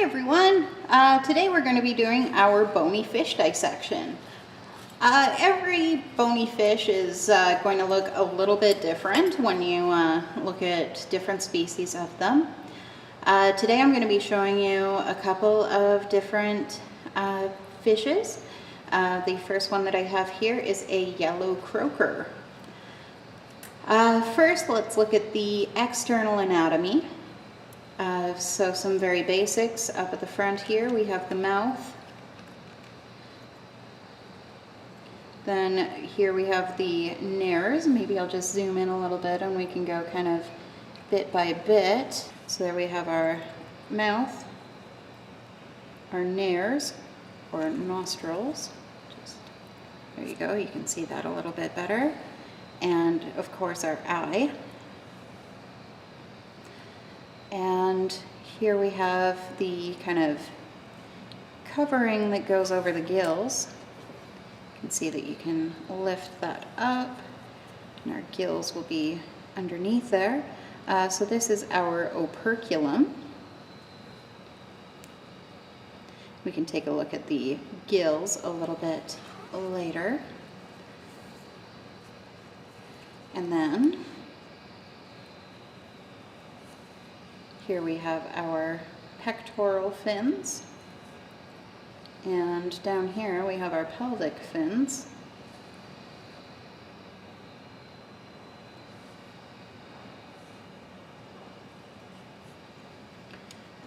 everyone, today we're going to be doing our bony fish dissection. Every bony fish is going to look a little bit different when you look at different species of them. Today I'm going to be showing you a couple of different fishes. The first one that I have here is a yellow croaker. First, let's look at the external anatomy. So some very basics. Up at the front here we have the mouth. Then here we have the nares. Maybe I'll just zoom in a little bit and we can go kind of bit by bit. So there we have our mouth, our nares or nostrils. There you go, you can see that a little bit better. And of course our eye. And here we have the kind of covering that goes over the gills. You can see that you can lift that up and our gills will be underneath there. So this is our operculum. We can take a look at the gills a little bit later. And then here we have our pectoral fins, and down here we have our pelvic fins.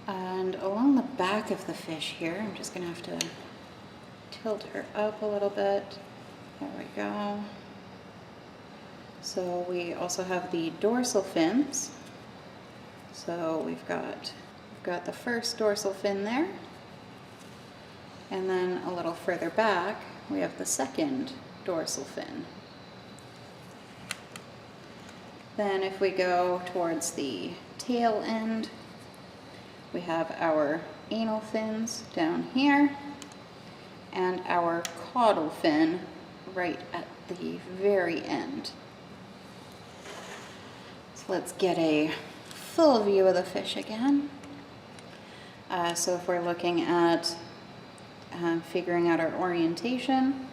And along the back of the fish here, I'm just going to have to tilt her up a little bit. There we go. So we also have the dorsal fins. So we've got the first dorsal fin there, and then a little further back we have the second dorsal fin. Then if we go towards the tail end, we have our anal fins down here and our caudal fin right at the very end. So let's get a full view of the fish again. So if we're looking at figuring out our orientation,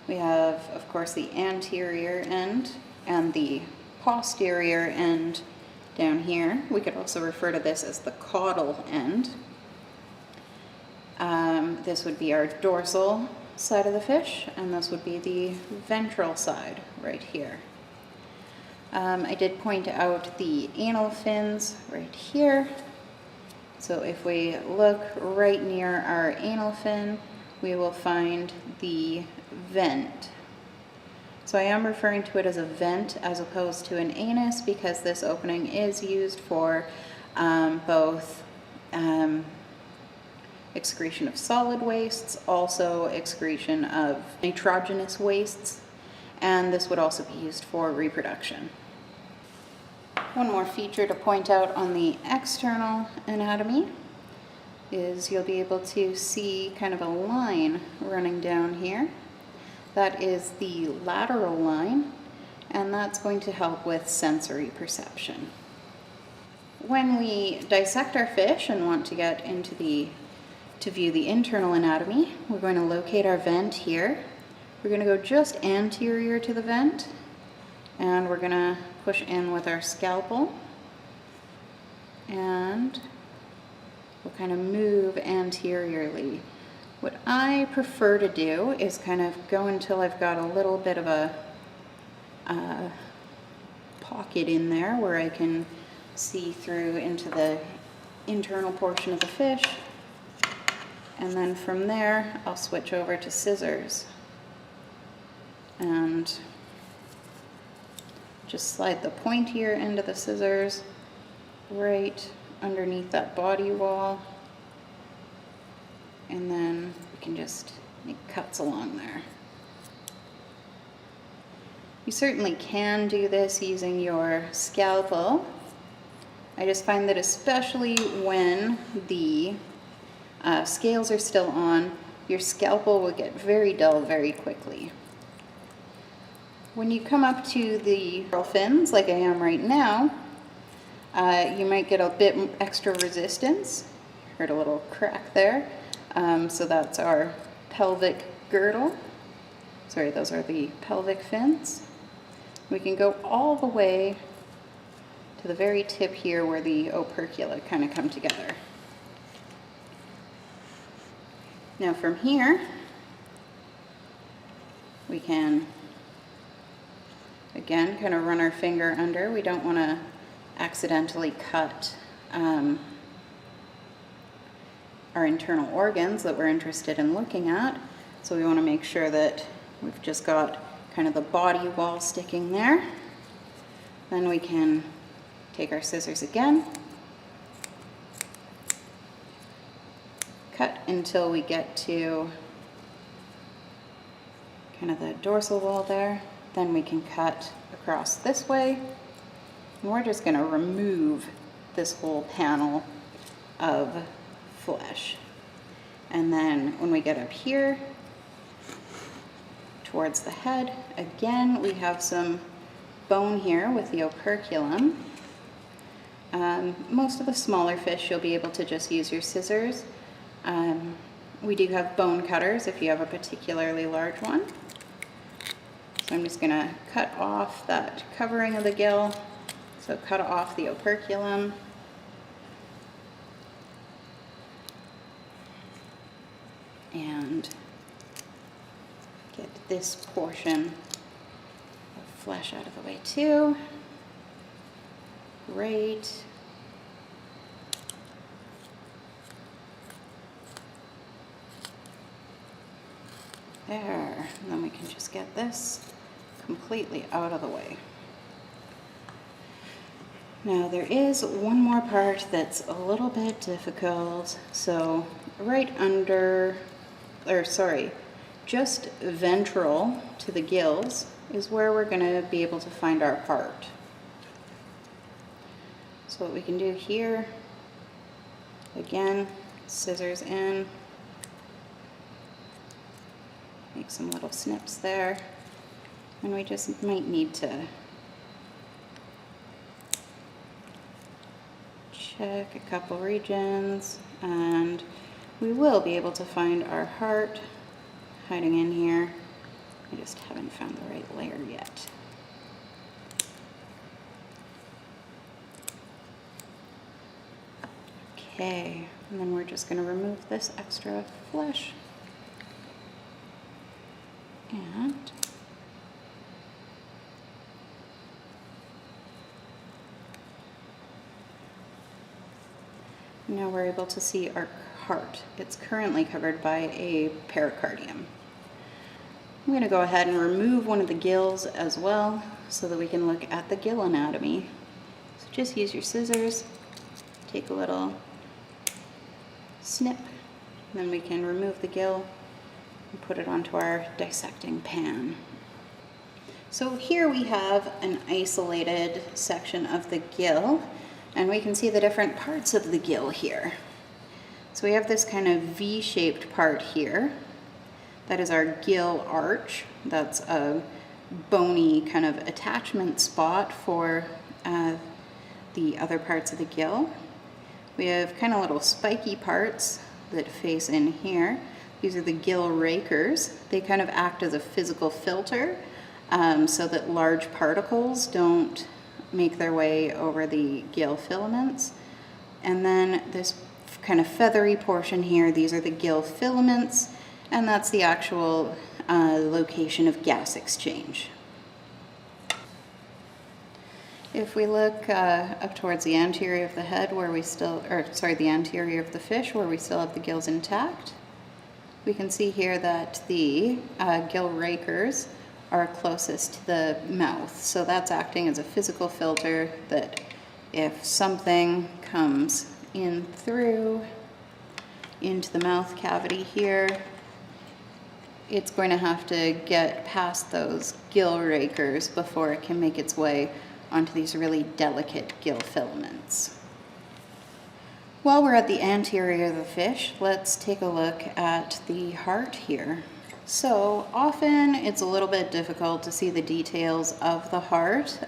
we have, of course, the anterior end and the posterior end down here. We could also refer to this as the caudal end. This would be our dorsal side of the fish, and this would be the ventral side right here. I did point out the anal fins right here. So if we look right near our anal fin, we will find the vent. So I am referring to it as a vent as opposed to an anus because this opening is used for both excretion of solid wastes, also excretion of nitrogenous wastes, and this would also be used for reproduction. One more feature to point out on the external anatomy is you'll be able to see kind of a line running down here. That is the lateral line, and that's going to help with sensory perception. When we dissect our fish and want to get into to view the internal anatomy, we're going to locate our vent here. We're going to go just anterior to the vent, and we're going to push in with our scalpel, and we'll kind of move anteriorly. What I prefer to do is kind of go until I've got a little bit of a pocket in there where I can see through into the internal portion of the fish, and then from there I'll switch over to scissors and just slide the pointier end of the scissors right underneath that body wall, and then we can just make cuts along there. You certainly can do this using your scalpel. I just find that especially when the scales are still on, your scalpel will get very dull very quickly. When you come up to the fins, like I am right now, you might get a bit extra resistance. Heard a little crack there. So that's our pelvic girdle. Sorry, those are the pelvic fins. We can go all the way to the very tip here where the opercula kind of come together. Now from here, we can, again, kind of run our finger under. We don't want to accidentally cut our internal organs that we're interested in looking at. So we want to make sure that we've just got kind of the body wall sticking there. Then we can take our scissors again, cut until we get to kind of the dorsal wall there. Then we can cut across this way. And we're just going to remove this whole panel of flesh. And then when we get up here towards the head, again we have some bone here with the operculum. Most of the smaller fish you'll be able to just use your scissors. We do have bone cutters if you have a particularly large one. So I'm just going to cut off that covering of the gill. So cut off the operculum. And get this portion of flesh out of the way too. Great. There. And then we can just get this completely out of the way. Now there is one more part that's a little bit difficult. So right under, or sorry, just ventral to the gills is where we're going to be able to find our heart. So what we can do here, again, scissors in, make some little snips there, and we just might need to check a couple regions, and we will be able to find our heart hiding in here. I just haven't found the right layer yet. Okay, and then we're just going to remove this extra flesh. And now we're able to see our heart. It's currently covered by a pericardium. I'm going to go ahead and remove one of the gills as well so that we can look at the gill anatomy. So just use your scissors, take a little snip, then we can remove the gill and put it onto our dissecting pan. So here we have an isolated section of the gill, and we can see the different parts of the gill here. So we have this kind of V-shaped part here. That is our gill arch. That's a bony kind of attachment spot for the other parts of the gill. We have kind of little spiky parts that face in here. These are the gill rakers. They kind of act as a physical filter so that large particles don't make their way over the gill filaments. And then this kind of feathery portion here, these are the gill filaments, and that's the actual location of gas exchange. If we look up towards the anterior of the head where we still, or sorry, the anterior of the fish where we still have the gills intact, we can see here that the gill rakers are closest to the mouth. So that's acting as a physical filter that if something comes in through into the mouth cavity here, it's going to have to get past those gill rakers before it can make its way onto these really delicate gill filaments. While we're at the anterior of the fish, let's take a look at the heart here. So often it's a little bit difficult to see the details of the heart.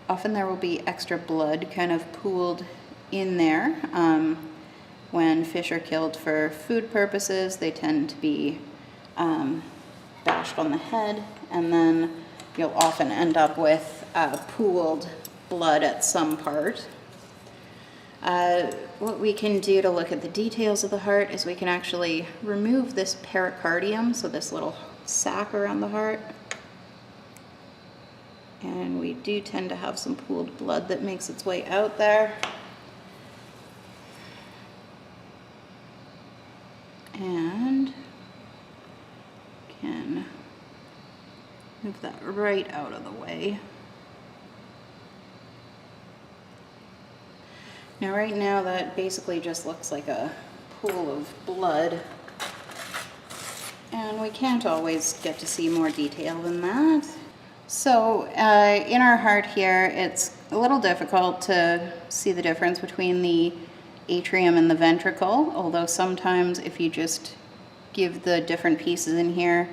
Often there will be extra blood kind of pooled in there. when fish are killed for food purposes, they tend to be bashed on the head, and then you'll often end up with pooled blood at some part. What we can do to look at the details of the heart is we can actually remove this pericardium, so this little sac around the heart. And we do tend to have some pooled blood that makes its way out there. And can move that right out of the way. Now right now that basically just looks like a pool of blood, and we can't always get to see more detail than that. So in our heart here, it's a little difficult to see the difference between the atrium and the ventricle, although sometimes if you just give the different pieces in here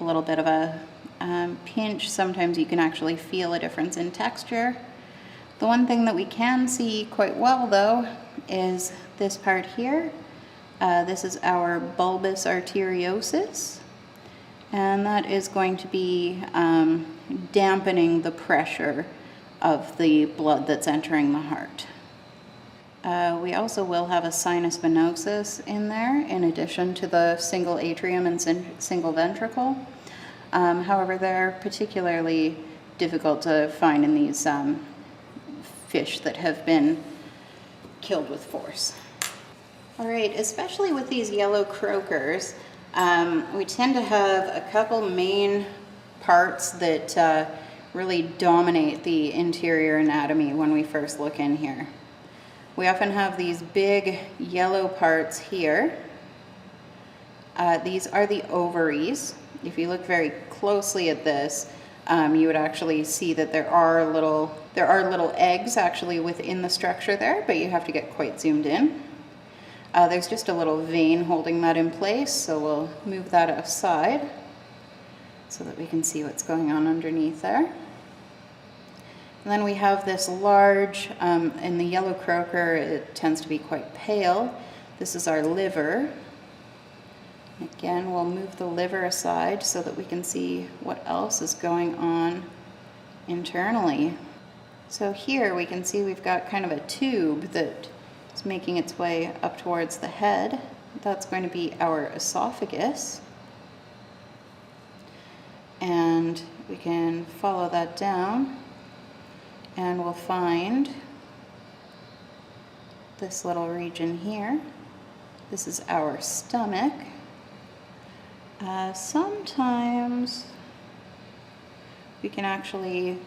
a little bit of a pinch, sometimes you can actually feel a difference in texture. The one thing that we can see quite well though is this part here. This is our bulbous arteriosus, and that is going to be dampening the pressure of the blood that's entering the heart. We also will have a sinus venosus in there in addition to the single atrium and single ventricle. However, they're particularly difficult to find in these fish that have been killed with force. All right, especially with these yellow croakers, we tend to have a couple main parts that really dominate the interior anatomy when we first look in here. We often have these big yellow parts here. These are the ovaries. If you look very closely at this, you would actually see that there are little eggs actually within the structure there, but you have to get quite zoomed in. There's just a little vein holding that in place, so we'll move that aside so that we can see what's going on underneath there. And then we have this large, in the yellow croaker, it tends to be quite pale. This is our liver. Again, we'll move the liver aside so that we can see what else is going on internally. So here we can see we've got kind of a tube that is making its way up towards the head. That's going to be our esophagus. And we can follow that down, and we'll find this little region here. This is our stomach. Sometimes we can actually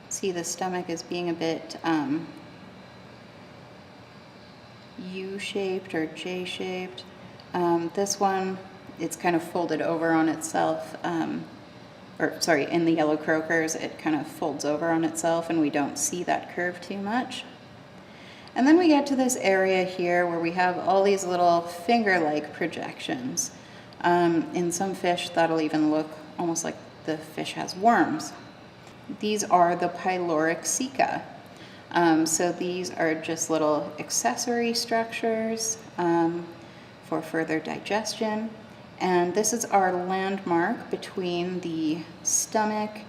see the stomach as being a bit U-shaped or J-shaped. This one, it's kind of folded over on itself, in the yellow croakers, it kind of folds over on itself and we don't see that curve too much. And then we get to this area here where we have all these little finger-like projections. In some fish, that'll even look almost like the fish has worms. These are the pyloric ceca. So these are just little accessory structures for further digestion. And this is our landmark between the stomach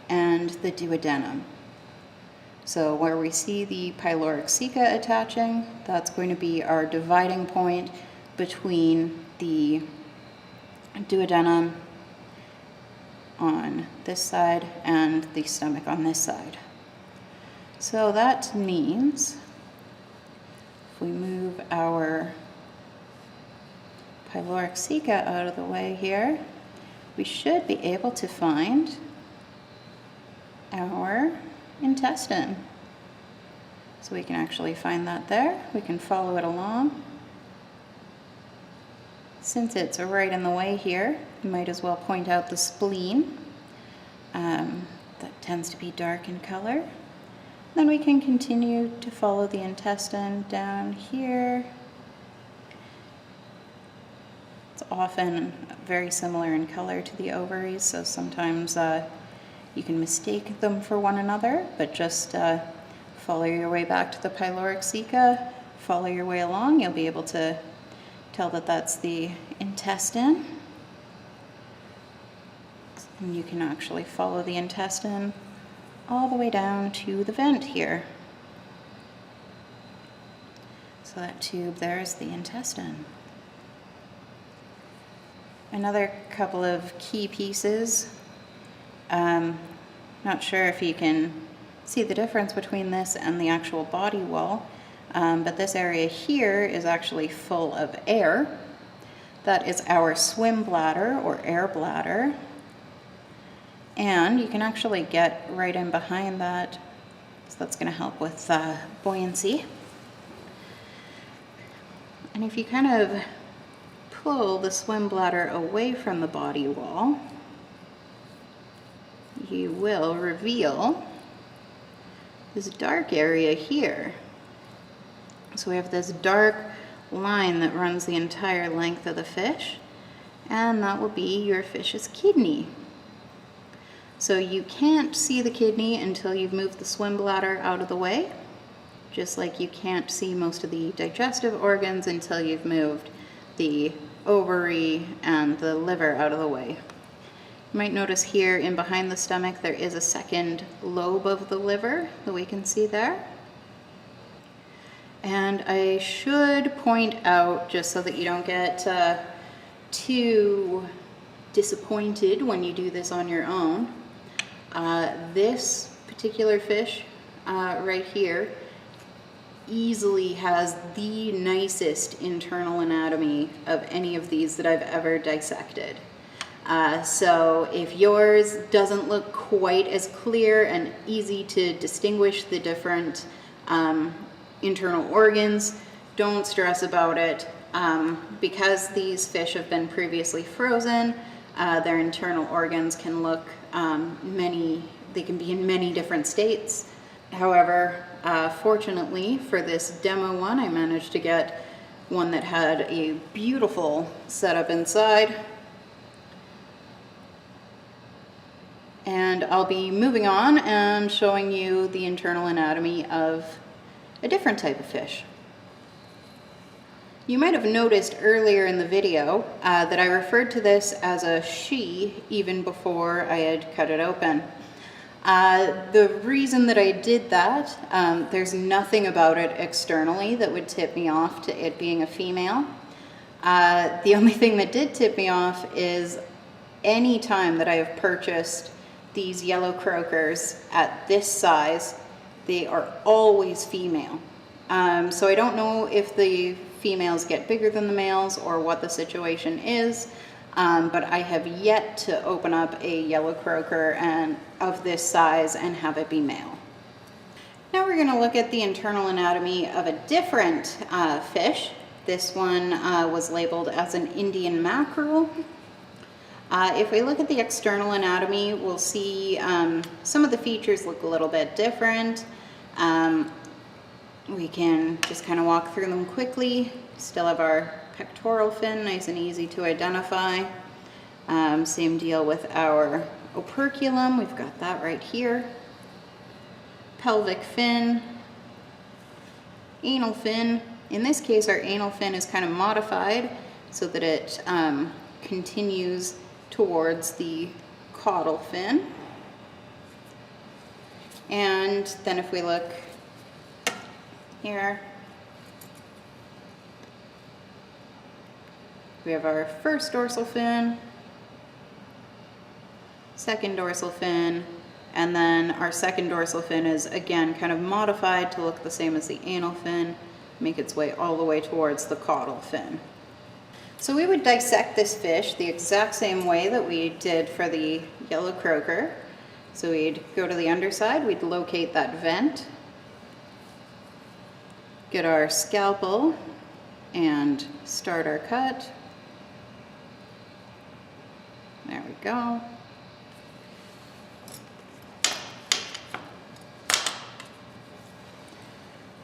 and the duodenum. So where we see the pyloric ceca attaching, that's going to be our dividing point between the duodenum on this side and the stomach on this side. So that means if we move our pyloric ceca out of the way here, we should be able to find our intestine. So we can actually find that there. We can follow it along. Since it's right in the way here, you might as well point out the spleen. That tends to be dark in color. Then we can continue to follow the intestine down here. It's often very similar in color to the ovaries, so sometimes you can mistake them for one another, but just follow your way back to the pyloric ceca, follow your way along, you'll be able to tell that that's the intestine. And you can actually follow the intestine all the way down to the vent here. So that tube there is the intestine. Another couple of key pieces. Not sure if you can see the difference between this and the actual body wall, but this area here is actually full of air. That is our swim bladder or air bladder. And you can actually get right in behind that, so that's going to help with buoyancy. And if you kind of pull the swim bladder away from the body wall, you will reveal this dark area here. So we have this dark line that runs the entire length of the fish, and that will be your fish's kidney. So you can't see the kidney until you've moved the swim bladder out of the way, just like you can't see most of the digestive organs until you've moved the ovary and the liver out of the way. You might notice here in behind the stomach there is a second lobe of the liver that we can see there. And I should point out, just so that you don't get too disappointed when you do this on your own, this particular fish right here easily has the nicest internal anatomy of any of these that I've ever dissected. So if yours doesn't look quite as clear and easy to distinguish the different internal organs, don't stress about it. Because these fish have been previously frozen, their internal organs can look they can be in many different states. However, fortunately for this demo one, I managed to get one that had a beautiful setup inside. And I'll be moving on and showing you the internal anatomy of a different type of fish. You might have noticed earlier in the video that I referred to this as a she even before I had cut it open. The reason that I did that, there's nothing about it externally that would tip me off to it being a female. The only thing that did tip me off is any time that I have purchased these yellow croakers at this size, they are always female. So I don't know if the females get bigger than the males or what the situation is, but I have yet to open up a yellow croaker of this size and have it be male. Now we're going to look at the internal anatomy of a different fish. This one was labeled as an Indian mackerel. If we look at the external anatomy, we'll see some of the features look a little bit different. We can just kind of walk through them quickly. Still have our pectoral fin, nice and easy to identify. Same deal with our operculum, we've got that right here. Pelvic fin, anal fin. In this case, our anal fin is kind of modified so that it continues towards the caudal fin. And then if we look here, we have our first dorsal fin, second dorsal fin, and then our second dorsal fin is again kind of modified to look the same as the anal fin, make its way all the way towards the caudal fin. So we would dissect this fish the exact same way that we did for the yellow croaker. So we'd go to the underside, we'd locate that vent, get our scalpel and start our cut. There we go.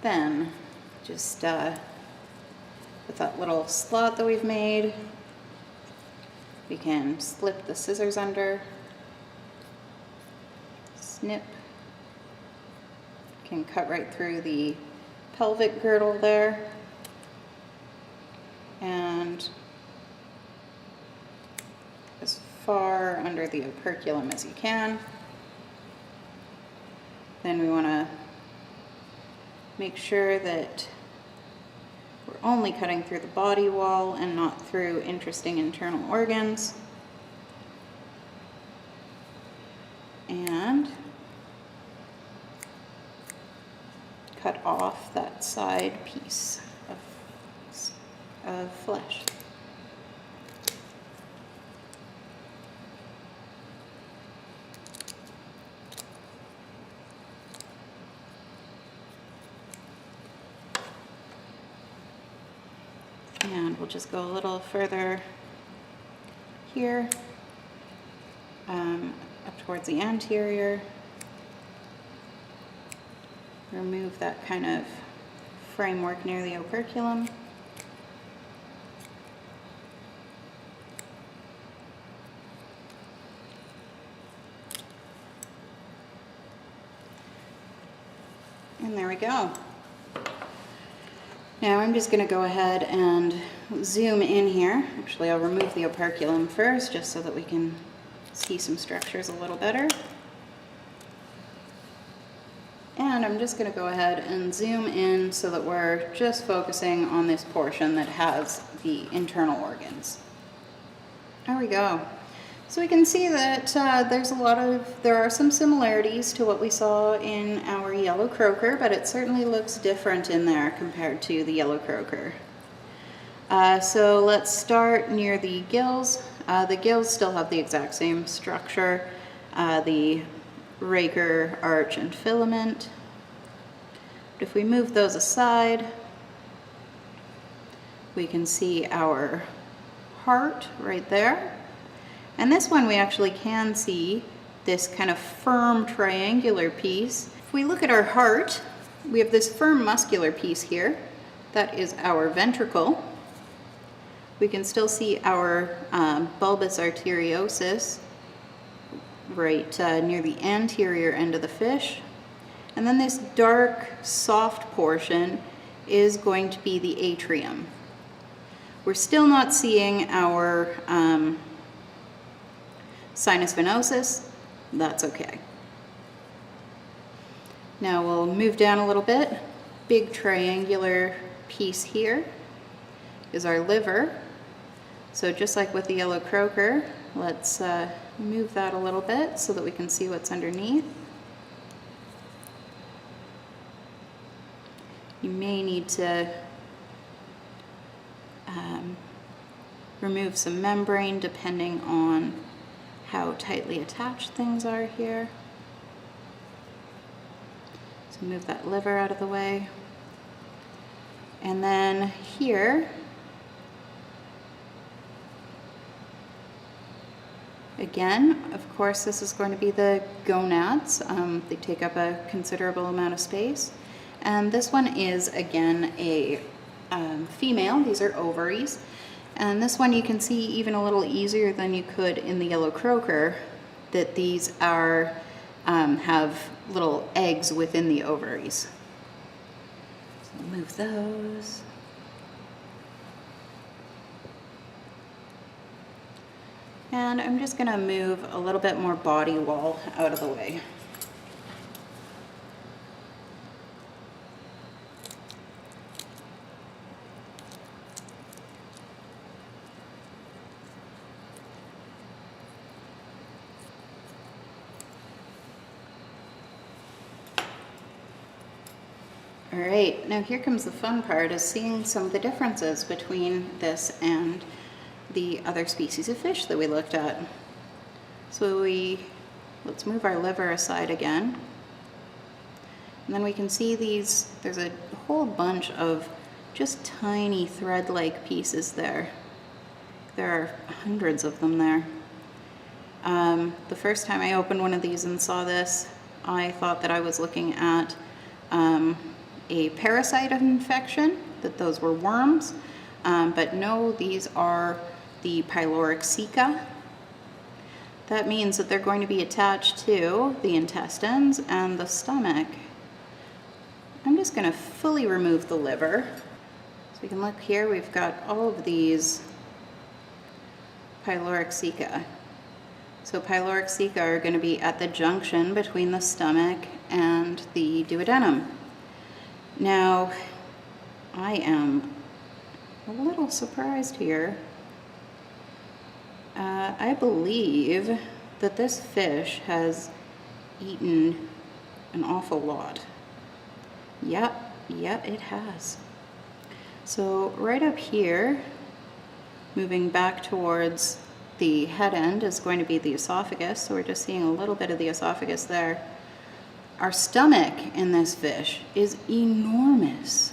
Then just with that little slot that we've made, we can slip the scissors under, snip, can cut right through the pelvic girdle there, and as far under the operculum as you can. Then we want to make sure that we're only cutting through the body wall and not through interesting internal organs. And cut off that side piece of flesh. And we'll just go a little further here, up towards the anterior. Remove that kind of framework near the operculum. And there we go. Now I'm just going to go ahead and zoom in here. Actually, I'll remove the operculum first just so that we can see some structures a little better. And I'm just going to go ahead and zoom in so that we're just focusing on this portion that has the internal organs. There we go. So we can see that there are some similarities to what we saw in our yellow croaker, but it certainly looks different in there compared to the yellow croaker. So let's start near the gills. The gills still have the exact same structure, the raker, arch, and filament. But if we move those aside, we can see our heart right there. And this one we actually can see this kind of firm triangular piece. If we look at our heart, we have this firm muscular piece here. That is our ventricle. We can still see our bulbous arteriosus right near the anterior end of the fish. And then this dark, soft portion is going to be the atrium. We're still not seeing our sinus venosus. That's okay. Now we'll move down a little bit. Big triangular piece here is our liver. So just like with the yellow croaker, let's move that a little bit so that we can see what's underneath. You may need to remove some membrane depending on how tightly attached things are here. So move that liver out of the way. And then here, again, of course, this is going to be the gonads. They take up a considerable amount of space. And this one is, again, a female. These are ovaries. And this one you can see even a little easier than you could in the yellow croaker, that these are have little eggs within the ovaries. So move those. And I'm just going to move a little bit more body wall out of the way. All right, now here comes the fun part, is seeing some of the differences between this and the other species of fish that we looked at. So let's move our liver aside again. And then we can see these, there's a whole bunch of just tiny thread-like pieces there. There are hundreds of them there. The first time I opened one of these and saw this, I thought that I was looking at a parasite infection, that those were worms, but no, these are the pyloric ceca. That means that they're going to be attached to the intestines and the stomach. I'm just going to fully remove the liver. So we can look here, we've got all of these pyloric ceca. So pyloric ceca are going to be at the junction between the stomach and the duodenum. Now, I am a little surprised here. I believe that this fish has eaten an awful lot. Yep, it has. So right up here, moving back towards the head end, is going to be the esophagus. So we're just seeing a little bit of the esophagus there. Our stomach in this fish is enormous.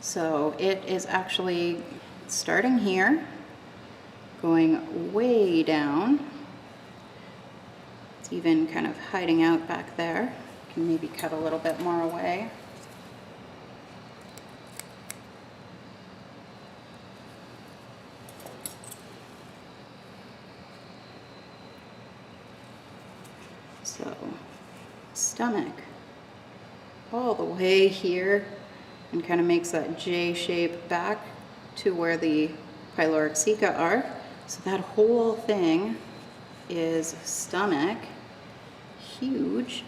So it is actually starting here, going way down. It's even kind of hiding out back there. Can maybe cut a little bit more away. So, stomach all the way here, and kind of makes that J shape back to where the pyloric ceca are. So that whole thing is stomach, huge.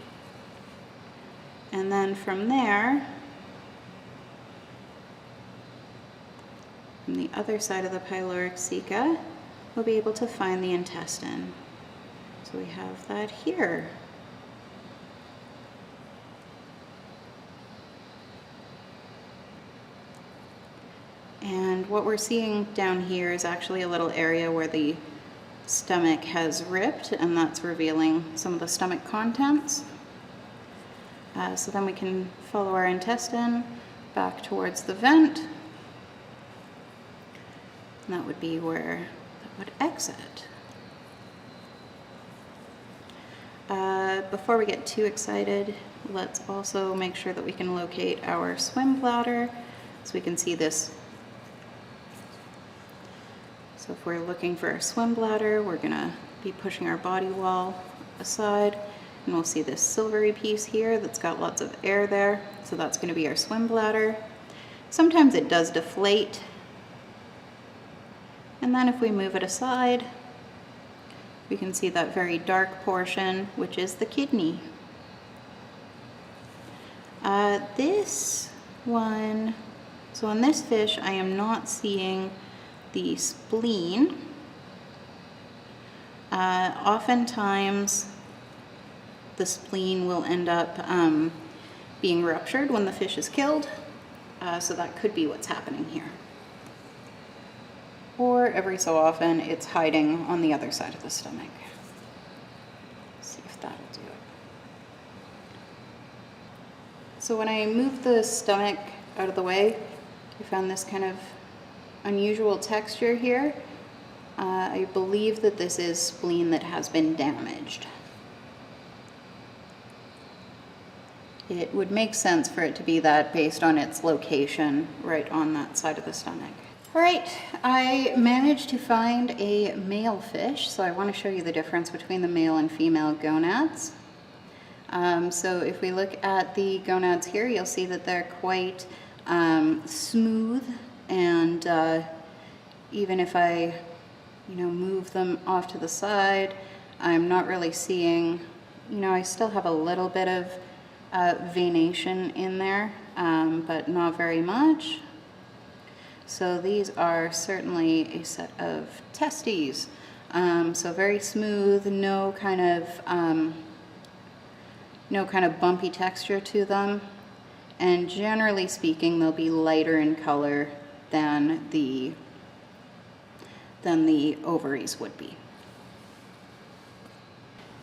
And then from there, from the other side of the pyloric ceca, we'll be able to find the intestine. So we have that here. And what we're seeing down here is actually a little area where the stomach has ripped, and that's revealing some of the stomach contents. So then we can follow our intestine back towards the vent. And that would be where that would exit. Before we get too excited, let's also make sure that we can locate our swim bladder, so we can see this. So if we're looking for our swim bladder, we're gonna be pushing our body wall aside, and we'll see this silvery piece here that's got lots of air there. So that's gonna be our swim bladder. Sometimes it does deflate. And then if we move it aside, we can see that very dark portion, which is the kidney. This one, so on this fish, I am not seeing the spleen. Oftentimes, the spleen will end up being ruptured when the fish is killed, so that could be what's happening here. Or every so often, it's hiding on the other side of the stomach. Let's see if that'll do it. So when I move the stomach out of the way, I found this kind of unusual texture here. I believe that this is spleen that has been damaged. It would make sense for it to be that based on its location right on that side of the stomach. All right, I managed to find a male fish, so I want to show you the difference between the male and female gonads. So if we look at the gonads here, you'll see that they're quite smooth, and even if I move them off to the side, I'm not really seeing, I still have a little bit of venation in there, but not very much. So these are certainly a set of testes. So very smooth, no kind of bumpy texture to them. And generally speaking, they'll be lighter in color than the ovaries would be.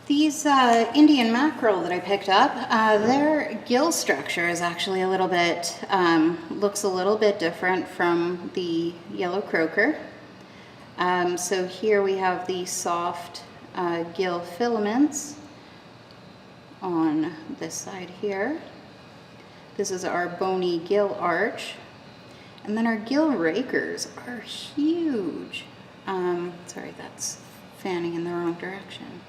These Indian mackerel that I picked up, their gill structure is actually a little bit, looks a little bit different from the yellow croaker. So here we have the soft gill filaments on this side here. This is our bony gill arch. And then our gill rakers are huge. Sorry, that's fanning in the wrong direction.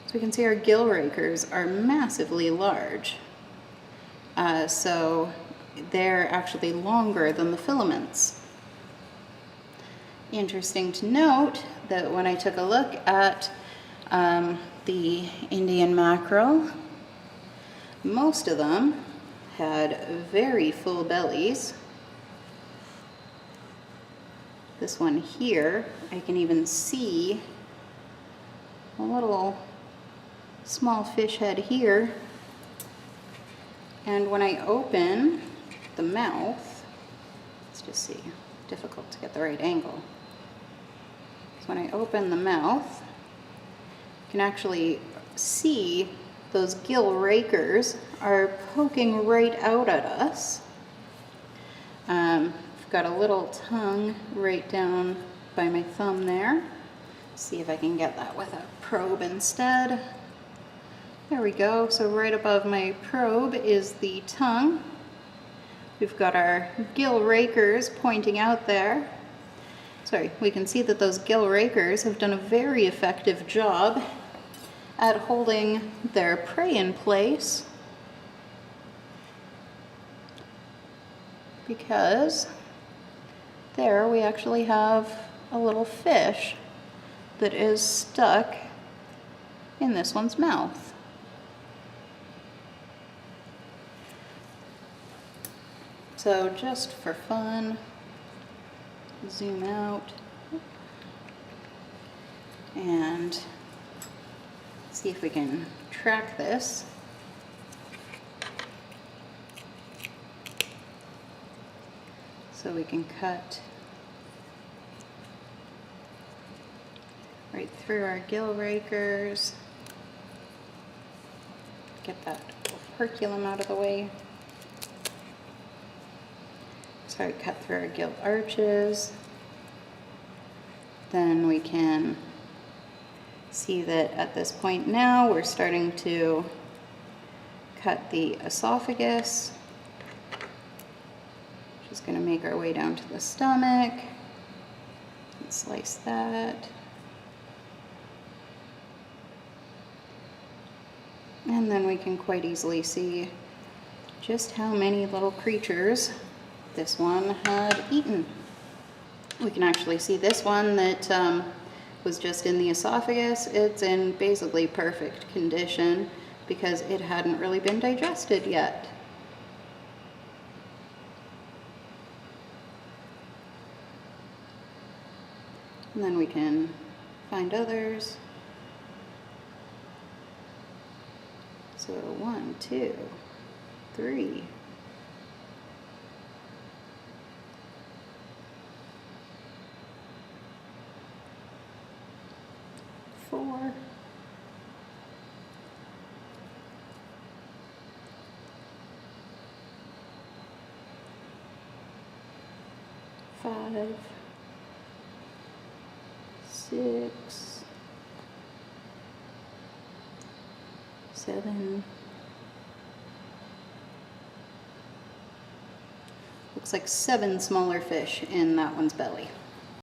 So we can see our gill rakers are massively large. So they're actually longer than the filaments. Interesting to note that when I took a look at the Indian mackerel, most of them had very full bellies. This one here, I can even see a little small fish head here. And when I open the mouth, let's just see, difficult to get the right angle. So when I open the mouth, you can actually see those gill rakers are poking right out at us. I've got a little tongue right down by my thumb there. See if I can get that with a probe instead. There we go. So right above my probe is the tongue. We've got our gill rakers pointing out there. Sorry, we can see that those gill rakers have done a very effective job at holding their prey in place, because there we actually have a little fish that is stuck in this one's mouth. So just for fun, zoom out and see if we can track this. So we can cut right through our gill rakers, get that operculum out of the way. Sorry, cut through our gill arches. Then we can see that at this point now we're starting to cut the esophagus. Just going to make our way down to the stomach and slice that. And then we can quite easily see just how many little creatures this one had eaten. We can actually see this one that was just in the esophagus. It's in basically perfect condition because it hadn't really been digested yet. And then we can find others. So 1, 2, 3. 4. 5. 6. 7. Looks like 7 smaller fish in that one's belly.